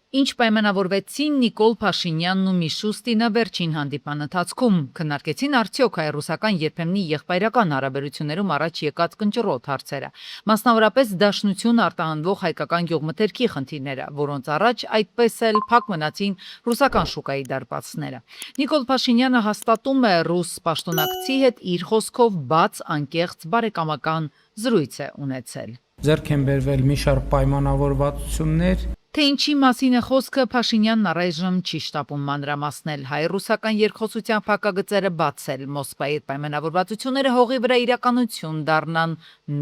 Ինչ պայմանավորվեցին Նիկոլ Փաշինյանն ու Միշուստինը վերջին հանդիպան ընթացքում, քննարկեցին արդյոք հայ-ռուսական երբեմնի եղբայրական հարաբերություններում առաջ եկած կնճռոտ հարցերը, մասնավորապես դաշնություն արտահանվող հայկական գյուղմթերքի խնդիրները, որոնց առաջ այդպես էլ փակ մնացին ռուսական շուկայի դարպասները։ Նիկոլ Փաշինյանը հաստատում է ռուս պաշտոնակցի հետ իր խոսքով բաց, անկեղծ, բարեկամական զրույց է ունեցել։ Ձեռք են բերվել մի շարք պայմանավորվածություններ, Թե ինչի մասին է խոսքը, Փաշինյանն առայժմ չի շտապում մանրամասնել, հայ-ռուսական երկխոսության փակագծերը բացել, Մոսկվայի պայմանավորվածությունները հողի վրա իրականություն դառնան,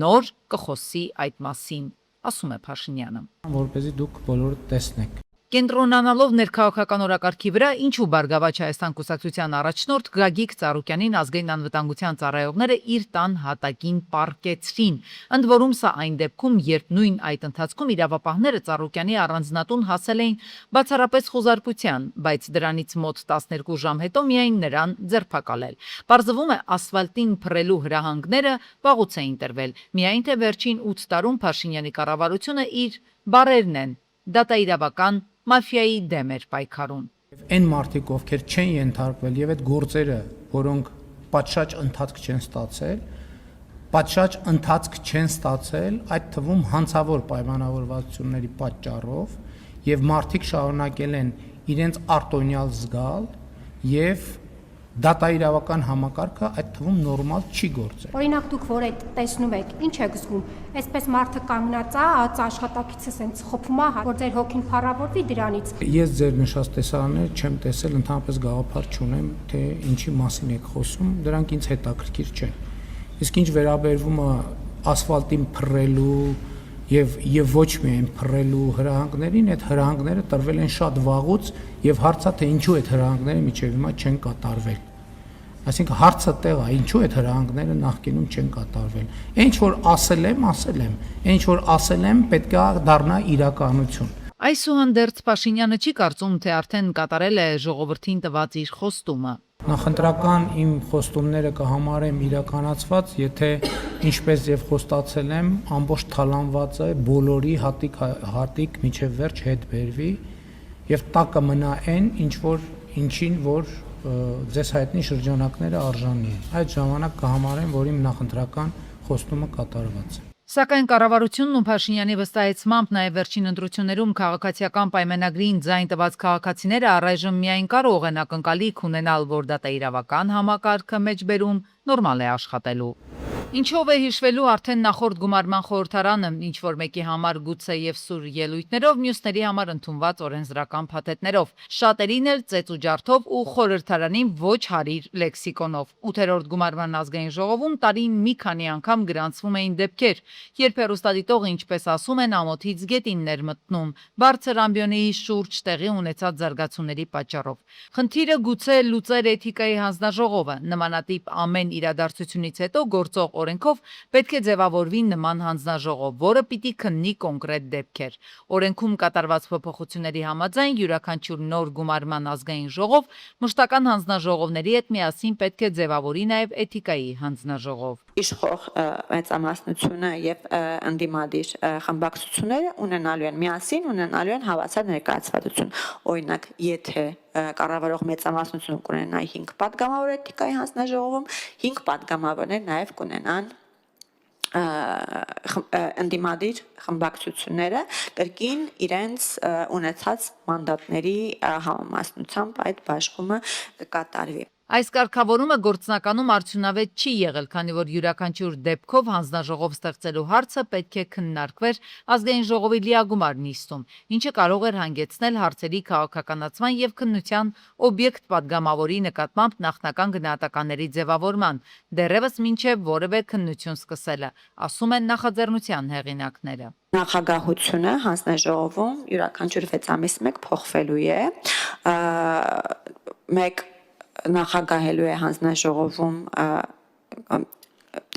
նոր կխոսի այդ մասին, ասում է Փաշինյանը։ որպեսզի դուք բոլորը տեսնեք։ Կենտրոնանալով ներքաղաքական օրակարգի վրա, ինչու Բարգավաճ Հայաստան կուսակցության առաջնորդ Գագիկ Ծառուկյանին ազգային անվտանգության ծառայողները իր տան հատակին պառկեցրին։ Ընդ որում սա այն դեպքում, երբ նույն այդ ընթացքում իրավապահները Ծառուկյանի առանձնատուն հասել էին բացառապես խոզարբության, բայց դրանից մոտ 12 ժամ հետո միայն նրան ձերբակալել։ Պարզվում է, ասֆալտին փռելու հրահանգները վաղուց էին տրվել, միայն թե վերջին 8 տարում Փաշինյանի կառավարությունը իր բառերն են դատաիրավական մաֆիայի դեմ էր պայքարում։ Այն մարդիկ, ովքեր չեն ենթարկվել եւ այդ գործերը, որոնք պատշաճ ընթացք չեն ստացել, այդ թվում հանցավոր պայմանավորվածությունների պատճառով եւ մարդիկ շարունակել են իրենց արտոնյալ զգալ եւ դատաիրավական համակարգը այդ թվում նորմալ չի գործել։ Օրինակ դուք որ այդ տեսնում եք, ինչ եք զգում։ Այսպես մարդը կանգնած է, աշխատակիցը սենց խփում է, որ ձեր հոգին փառավորվի դրանից։ Ես ձեր նշած տեսարանները չեմ տեսել, ընդհանրապես գաղափար չունեմ, թե ինչի մասին եք խոսում, դրանք ինձ հետաքրքիր չեն։ Իսկ ինչ վերաբերվում է ասֆալտին փռելու եւ ոչ միայն փռելու հրահանգներին, այդ հրահանգները տրվել են շատ վաղուց եւ հարցը թե ինչու այդ հրահանգները մինչեւ հիմա չեն կատարվել։ Այսինքն հարցը տեղ է, ինչու այդ հրահանգները նախկինում չեն կատարվել։ Ինչ որ ասել եմ, ինչ որ ասել եմ, պետք է դառնա իրականություն։ Այսուհանդերձ Փաշինյանը չի կարծում, թե արդեն կատարել է ժողովրդին տված իր խոստումը։ Նախընտրական իմ խոստումները կհամարեմ իրականացված, եթե ինչպես եւ խոստացել եմ, ամբողջ թալանված է բոլորի հատիկ միջև վերջ հետ բերվի եւ տակը մնա ինչին որ ձեզ հայտնի շրջանակները արժանի են։ Այդ ժամանակ կհամարեմ, որ իմ նախընտրական խոստումը կատարված է։ Սակայն կառավարությունն ու Փաշինյանի վստահեցմամբ նաև վերջին ընտրություններում քաղաքացիական պայմանագրին ձայն տված քաղաքացիները առայժմ միայն կարող են ակնկալիք ունենալ, որ դատաիրավական համակարգը մեջբերում նորմալ է աշխատելու։ Ինչով է հիշվելու արդեն նախորդ գումարման խորհրդարանը, ինչ որ մեկի համար գուցե եւ սուր ելույթներով, մյուսների համար ընդունված օրենսդրական փաթեթներով, շատերին էլ ծեծ ու ջարդով ու խորհրդարանին ոչ հարիր լեքսիկոնով։ 8-րդ գումարման ազգային ժողովում տարին մի քանի անգամ գրանցվում էին դեպքեր, երբ հեռուստադիտողը, ինչպես ասում են, ամոթից գետիններ մտնում, բարձր ամբիոնեի շուրջ տեղի ունեցած զարգացումների պատճառով։ Խնդիրը գուցե լուծեր էթիկայի հանձնաժողովը, նմանատիպ ամեն իրադարձությունից հետո գործող օրենքով պետք է ձևավորվի նման հանձնաժողով, որը պիտի քննի կոնկրետ դեպքեր։ Օրենքում կատարված փոփոխությունների համաձայն յուրաքանչյուր նոր գումարման ազգային ժողով մշտական հանձնաժողովների հետ միասին պետք է ձևավորի նաև էթիկայի հանձնաժողով։ Իշխող մեծամասնությունը եւ ընդդիմադիր խմբակցությունները ունենալու են հավասար ներկայացվածություն։ Օրինակ, եթե կառավարող մեծամասնությունը կունենա 5 պատգամավոր էթիկայի հանձնաժողովում, 5 պատգամավորներ նաև կունենան ընդդիմադիր խմբակցությունները կրկին իրենց ունեցած մանդատների համամասնությամբ այդ բաշխումը կկատարվի։ Այս կարգավորումը գործնականում արդյունավետ չի եղել, քանի որ յուրաքանչյուր դեպքով հանձնաժողով ստեղծելու հարցը պետք է քննարկվեր ազգային ժողովի լիագումար նիստում, ինչը կարող էր հանգեցնել հարցերի քաղաքականացման եւ քննության օբյեկտ պատգամավորի նկատմամբ նախնական գնահատականների ձևավորման, դեռևս մինչև որևէ քննություն սկսելը, ասում են նախաձեռնության հեղինակները։ Նախագահությունը հանձնաժողովում յուրաքանչյուր 6 ամիս մեկ փոխվելու է, մեկ նախագահելու է հանձնաժողովում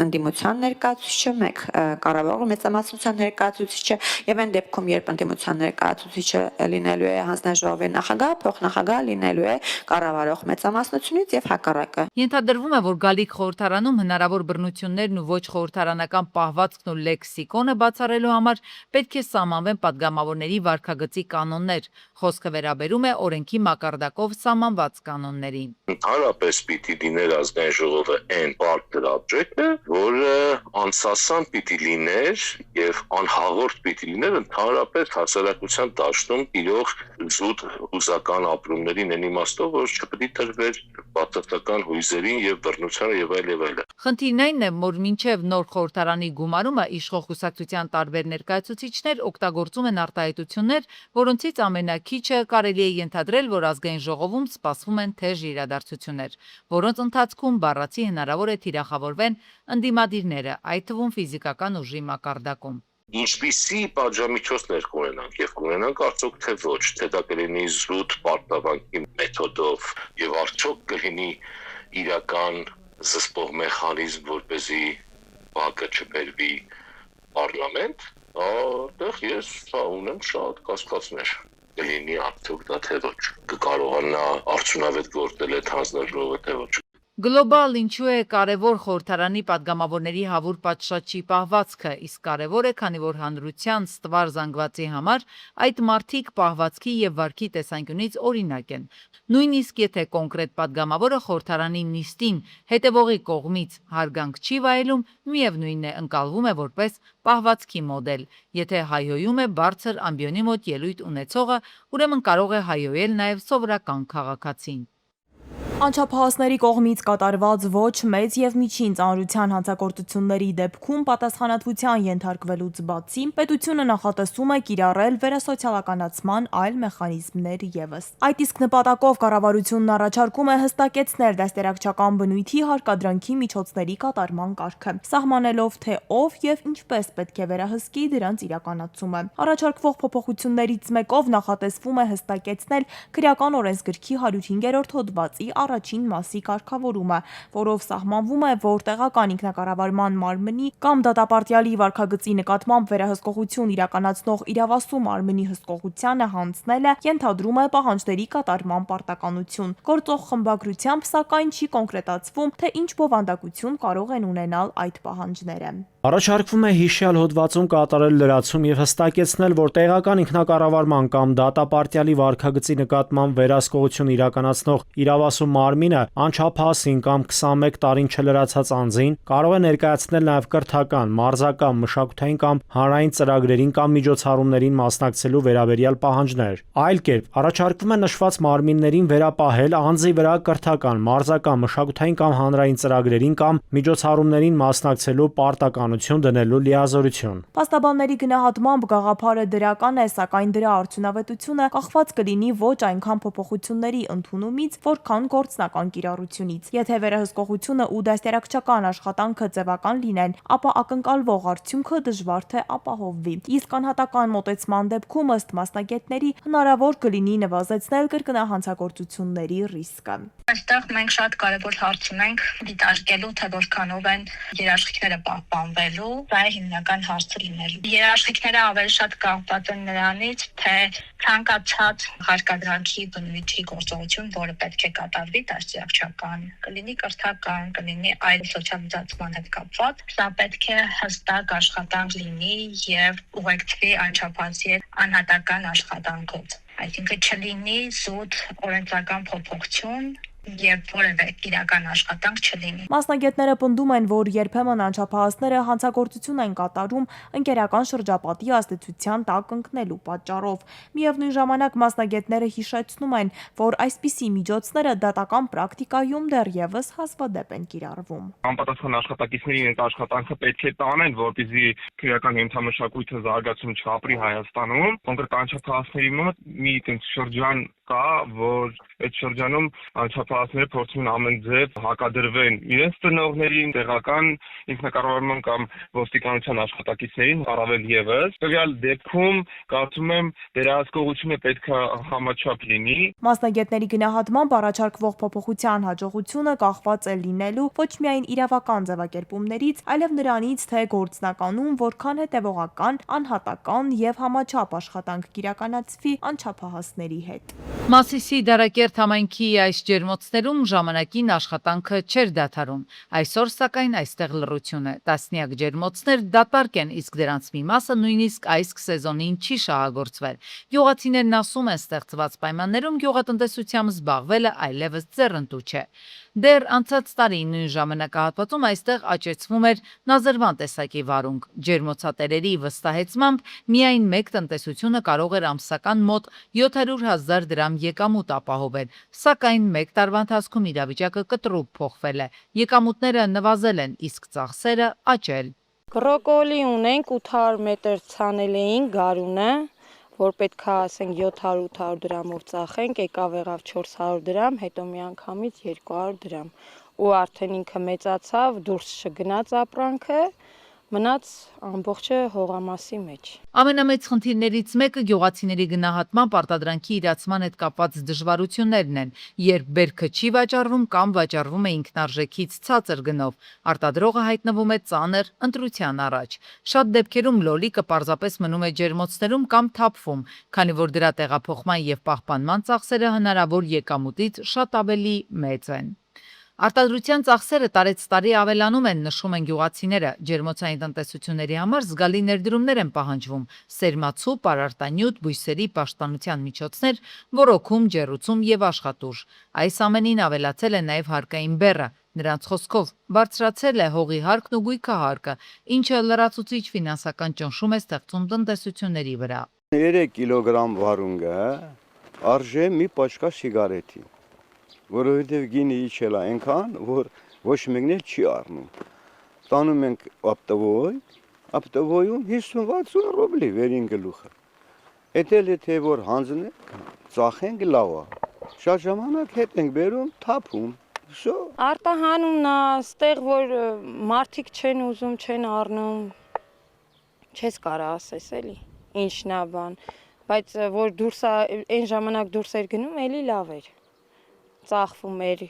ընդդիմության ներկայացուցիչը, մեկ կառավարողի մեծամասնության ներկայացուցիչը եւ այն դեպքում, երբ ընդդիմության ներկայացուցիչը լինելու է հանձնաժողովի նախագահ, փոխնախագահ լինելու է կառավարող մեծամասնությունից եւ հակառակը։ Ենթադրվում է, որ գալիք խորհրդարանում հնարավոր բռնություններն ու ոչ խորհրդարանական պահվածքն ու լեքսիկոնը բացառելու համար պետք է սահմանվեն падգամավորների վարքագծի կանոններ։ Խոսքը վերաբերում է օրենքի մակարդակով սահմանված կանոններին։ Ընդհանրապես պիտի լիներ ազգային ժողովը այն բարդ դրաբջեքը, որը անսասան պիտի լիներ եւ անհաղորդ պիտի լիներ ընդհանրապես հասարակության դաշտում իրող զուտ հուզական ապրումներին այն իմաստով, որ չպետք է տրվեր բացասական հույզերին եւ բռնությանը եւ այլ եւ այլ։ Խնդիրն այն է, որ մինչև նոր խորհրդարանի գումարումը իշխող կուսակցության տարբեր ներկայացուցիչներ օգտագործում են արտահայտություններ, որոնցից ամենակիչը կարելի է ենթադրել, որ ազգային ժողովում սպասվում են թեժ իրադարձություններ, որոնց ընթացքում բառացի հնարավոր է թիրախավորվեն ընդդիմադիրները, այդ թվում ֆիզիկական ուժի մակարդակում։ Ինչպիսի պատժամիջոցներ կունենանք եւ կունենանք արդյոք թե ոչ, թե դա կլինի զուտ պարտավորքի մեթոդով եւ արդյոք կլինի իրական զսպող մեխանիզմ, որպեսզի բակը չբերվի պարլամենտ, այդտեղ ես ունեմ շատ կասկածներ։ Կլինի արդյոք դա թե ոչ, կկարողանա արդյունավետ գործել այդ հանձնաժողովը թե ոչ։ Գլոբալ ինչու է կարևոր խորհրդարանի падգամավորների հավուր պատշաճի պահվածքը, իսկ կարևոր է, քանի որ հանրության ստվար զանգվածի համար այդ մարդիկ պահվածքի եւ վարքի տեսանկյունից օրինակ են։ Նույնիսկ եթե կոնկրետ падգամավորը խորհրդարանի նիստին հետևողի կողմից հարգանք չի վայելում, միևնույնն է ընկալվում է որպես պահվածքի մոդել։ Եթե հայհոյում է բարձր ամբիոնի մոտ ելույթ ունեցողը, ուրեմն կարող է հայհոյել նաեւ սովորական քաղաքացին։ Անչափահասների կողմից կատարված ոչ մեծ եւ միջին ծանրության հանցագործությունների դեպքում պատասխանատվության ենթարկվելուց բացի պետությունը նախատեսում է կիրառել վերասոցիալականացման այլ մեխանիզմներ եւս։ Այդ իսկ նպատակով կառավարությունն առաջարկում է հստակեցնել դաստիարակչական բնույթի հարկադրանքի միջոցների կատարման կարգը, սահմանելով թե ով եւ ինչպես պետք է վերահսկի դրանց իրականացումը։ Առաջարկվող փոփոխություններից մեկով նախատեսվում է հստակեցնել քրեական օրենսգրքի 105-րդ հոդվածի առաջին մասի կարգավորումը, որով սահմանվում է, որ տեղական ինքնակառավարման մարմնի կամ դատապարտյալի վարքագծի նկատմամբ վերահսկողություն իրականացնող իրավասու մարմնի հսկողությանը հանձնելը ենթադրում է պահանջների կատարման պարտականություն։ Գործող խմբագրությամբ, սակայն, չի կոնկրետացվում, թե ինչ բովանդակություն կարող են ունենալ այդ պահանջները։ Առաջարկվում է հիշյալ հոդվածում կատարել լրացում եւ հստակեցնել, որ տեղական ինքնակառավարման կամ դատապարտյալի վարքագծի նկատմամբ վերահսկողություն իրականացնող իրավասու մարմինը անչափահասին կամ 21 տարին չլրացած անձին կարող է ներկայացնել նաեւ կրթական, մարզական, մշակութային կամ հանրային ծրագրերին կամ միջոցառումներին մասնակցելու վերաբերյալ պահանջներ։ Այլ կերպ, առաջարկվում է նշված մարմիններին վերապահել անձի վրա կրթական, մարզական, մշակութային կամ հանրային ծրագրերին կամ միջոցառումներին մասնակցելու պարտականություն դնելու լիազորություն։ Փաստաբանների գնահատմամբ գաղափարը դրական է, սակայն դրա արդյունավետությունը կախված կլինի ոչ այնքան փոփոխությունների ընդունումից, որքան գործնական կիրառությունից։ Եթե վերահսկողությունը ու դաստիարակչական աշխատանքը ձևական լինեն, ապա ակնկալվող արդյունքը դժվար թե ապահովվի։ Իսկ անհատական մոտեցման դեպքում, ըստ մասնագետների, հնարավոր կլինի նվազեցնել կրկնահանցագործությունների ռիսկը։ Այստեղ մենք շատ կարևոր հարց ունենք դիտարկելու, թե որքանով են երաշխիքները պահպանվելու, դա է հիմնական հարցը լինելու։ Երաշխիքները ավելի շատ կախված են նրանից, թե ցանկացած հարկադրանքի բնույթի գործողություն, որը պետք է կատարվի դաստիարակչական, կլինի կրթական, կլինի այլ սոցիալիզացման հետ կապված, սա պետք է հստակ աշխատանք լինի եւ ուղեկցվի անչափահասի անհատական աշխատանքով։ Այսինքն չլինի զուտ օրենսդրական փոփոխություն եւ որևէ իրական աշխատանք չլինի։ Մասնագետները պնդում են, որ երբեմն անչափահասները հանցագործություն են կատարում ընկերական շրջապատի ազդեցության տակ ընկնելու պատճառով։ Միևնույն ժամանակ մասնագետները հիշեցնում են, որ այսպիսի միջոցները դատական պրակտիկայում դեռևս հազվադեպ են կիրառվում։ Անպատասխան աշխատակիցների այդ աշխատանքը պետք է տանեն, որպեսզի քրեական ենթամշակույթը զարգացում չապրի Հայաստանում։ Կոնկրետ անչափահասների մոտ մի այդպես շրջան կա, որ այդ շրջանում անչափահասների անչափահասները փորձում են ամեն ձև հակադրվեն իրենց ծնողներին, տեղական ինքնակառավարման կամ ոստիկանության աշխատակիցներին, առավել եւս։ Տվյալ դեպքում կարծում եմ վերահսկողությունը պետք է համաչափ լինի։ Մասնագետների գնահատմամբ առաջարկվող փոփոխության հաջողությունը կախված է լինելու ոչ միայն իրավական ձևակերպումներից, այլև նրանից, թե գործնականում որքան հետևողական, անհատական եւ համաչափ աշխատանք կիրականացվի անչափահասների հետ։ Մասիսի դարակերտ համայնքի այս ջերմոցներում ժամանակին աշխատանքը չէր դադարում։ Այսօր սակայն այստեղ լռություն է։ Տասնյակ ջերմոցներ դատարկ են, իսկ դրանց մի մասը նույնիսկ այս սեզոնին չի շահագործվել։ Գյուղացիներն ասում են, ստեղծված պայմաններում գյուղատնտեսությամբ զբաղվելը այլևս ձեռնտու չէ։ Դեռ անցած տարի նույն ժամանակահատվածում այստեղ աճեցվում էր նազրվան տեսակի վարունգ։ Ջերմոցատերերի վստահեցմամբ միայն մեկ տնտեսությունը կարող էր ամսական մոտ 700,000 դրամ եկամուտ ապահովել, սակայն մեկ տարվա ընթացքում իրավիճակը կտրուկ փոխվել է։ Եկամուտները նվազել են, իսկ ծախսերը աճել։ Բրոկոլի ունենք 800 մետր ցանել էինք գարունը, որ պետք է ասենք 700-800 դրամով ծախենք, եկավ եղավ 400 դրամ, հետո միանգամից 200 դրամ։ Ու արդեն ինքը մեծացավ, դուրս չգնաց ապրանքը, մնաց ամբողջը հողամասի մեջ։ Ամենամեծ խնդիրներից մեկը գյուղացիների գնահատմամբ արտադրանքի իրացման հետ կապված դժվարություններն են, երբ բերքը չի վաճառվում կամ վաճառվում է ինքնարժեքից ցածր գնով, արտադրողը հայտնվում է ծանր ընտրության առաջ։ Շատ դեպքերում լոլիկը պարզապես մնում է ջերմոցներում կամ թափվում, քանի որ դրա տեղափոխման եւ պահպանման ծախսերը հնարավոր եկամուտից շատ ավելի մեծ են։ Արտադրության ծախսերը տարեց տարի ավելանում են, նշում են գյուղացիները։ Ջերմոցային տնտեսությունների համար զգալի ներդրումներ են պահանջվում՝ սերմացու, պարարտանյութ, բույսերի պաշտպանության միջոցներ, ոռոգում, ջեռուցում եւ աշխատուժ։ Այս ամենին ավելացել է նաեւ հարկային բեռը։ Նրանց խոսքով բարձրացել է հողի հարկն ու գույքահարկը, ինչը լրացուցիչ ֆինանսական ճնշում է ստեղծում տնտեսությունների վրա։ 3 կիլոգրամ վարունգը արժե մի պաչկա սիգարետի, որովհետև գինը իջել է այնքան, որ ոչ մեկն էլ չի առնում։ Տանում ենք ապտվոյում 50-60 ռուբլի վերին գլուխը։ Էդել թե որ հանձնենք, ծախենք լավ է։ Շատ ժամանակ հետ ենք բերում, թափում։ Արտահանումն է, ստեղ որ մարդիկ չեն ուզում, չեն առնում, չես կարող ասես էլի, ինչն է բան, բայց որ դուրս այն ժամանակ դուրս էր գնում, էլի լավ էր, ծախվում էր,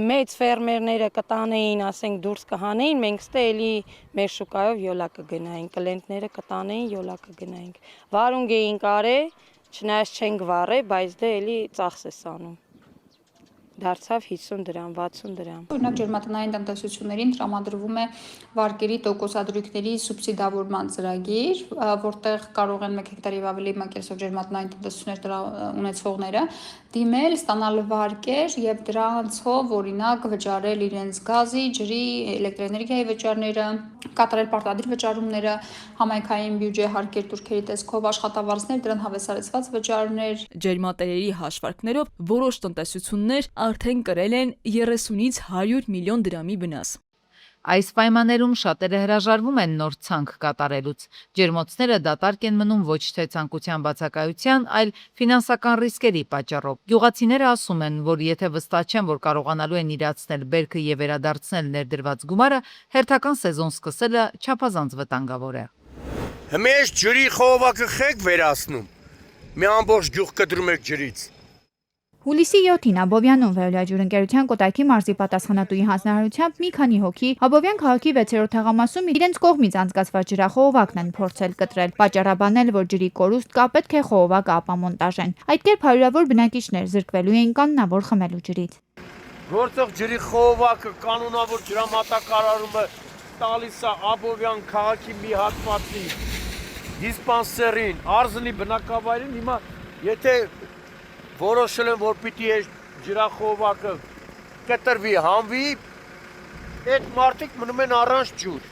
մեծ ֆերմերները կտանեին, ասենք դուրս կհանեին, մենք ստե էլի մեր շուկայով յոլա կգնայինք, կլենտները կտանեին, յոլա կգնայինք, վարունգ էինք արել, չնայած չենք վառել, բայց դե էլի ծախս ես անում։ Դարձավ 50 դրամ, 60 դրամ։ Օրինակ ջերմատնային տնտեսություններին տրամադրվում է վարկերի տոկոսադրույքների սուբսիդավորման ծրագիր, որտեղ կարող են 1 հեկտար եւ ավելի մակերեսով ջերմատնային տնտեսություններ ունեցողները դիմել, ստանալ վարկեր եւ դրանցով օրինակ վճարել իրենց գազի, ջրի, էլեկտրոէներգիայի վճարները, կատարել պարտադիր վճարումները, համայնքային բյուջե հարկեր турքերի տեսքով, աշխատավարձներ, դրան հավասարեցված վճարներ։ Ջերմատերերի հաշվարկներով որոշ տնտեսություններ արդեն կրել են 30-ից 100 միլիոն դրամի վնաս։ Այս պայմաններում շատերը հրաժարվում են նոր ցանկ կատարելուց։ Ջերմոցները դատարկ են մնում ոչ թե ցանկության բացակայության, այլ ֆինանսական ռիսկերի պատճառով։ Գյուղացիները ասում են, որ եթե վստահ չեն, որ կարողանալու են իրացնել բերքը եւ վերադարձնել ներդրված գումարը, հերթական սեզոն սկսելը չափազանց վտանգավոր է։ Հենց ջրի խողովակը խեք վերացնում։ Մի ամբողջ գյուղ կտրում եք ջրից։ Հուլիսի 7-ին Աբովյանում Վեոլիա ջուրընկերության Կոտայքի մարզի պատասխանատուի հանձնարարությամբ մի քանի հոգի Աբովյան քաղաքի 6-րդ թաղամասում իրենց կողմից անցկացված ջրախողովակն են փորձել կտրել, պատճառաբանել, որ ջրի կորուստ կա, պետք է խողովակը ապամոնտաժեն։ Այդ կերպ հարյուրավոր բնակիչներ զրկվելու էին կանոնավոր խմելու ջրից։ Գործող ջրի խողովակը կանոնավոր ջրամատակարարումը տալիս է Աբովյան քաղաքի մի հատվածի դիսպանսերին, Արզնի բնակավայրին, հիմա եթե որոշել են, որ պիտի ջրախողովակը կտրվի, հանվի, այդ մարդիկ մնում են առանց ջուր։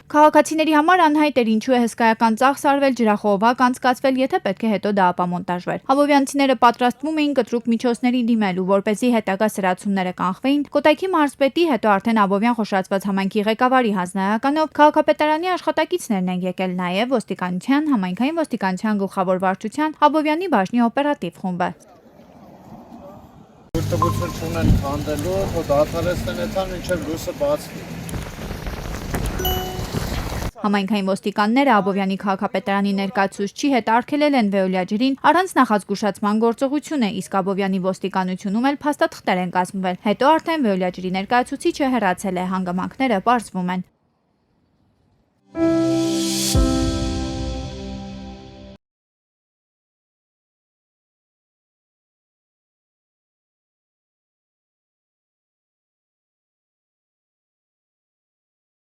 Քաղաքացիների համար անհայտ էր ինչու է հսկայական ծախս արվել ջրախողովակ անցկացվել, եթե պետք է հետո դա ապամոնտաժվեր։ Աբովյանցիները պատրաստվում էին կտրուկ միջոցների դիմելու, որպեսզի հետագա սրացումները կանխվեին։ Կոտայքի մարզպետի, հետո արդեն Աբովյան խոշորացված համայնքի ղեկավարի հանձնարարականով քաղաքապետարանի աշխատակիցներն են եկել, նաև ոստիկանության, համայնքային ոստիկանության գլխավոր վարչության Աբովյանի բաժնի օպերատիվ խումբը։ թողտվություն չունեն քանդելու, որ դադարեցնեն այդան մինչև լույսը բացվի։ Համայնքային ոստիկանները Աբովյանի քաղաքապետարանի ներկայացուցչի հետ արգելել են Վեոլիա ջրին առանց նախազգուշացման գործողությունը, իսկ Աբովյանի ոստիկանությունում էլ փաստաթղթեր են կազմվել։ Հետո արդեն Վեոլիա ջրի ներկայացուցիչը հեռացել է, հանգամանքները պարզվում են։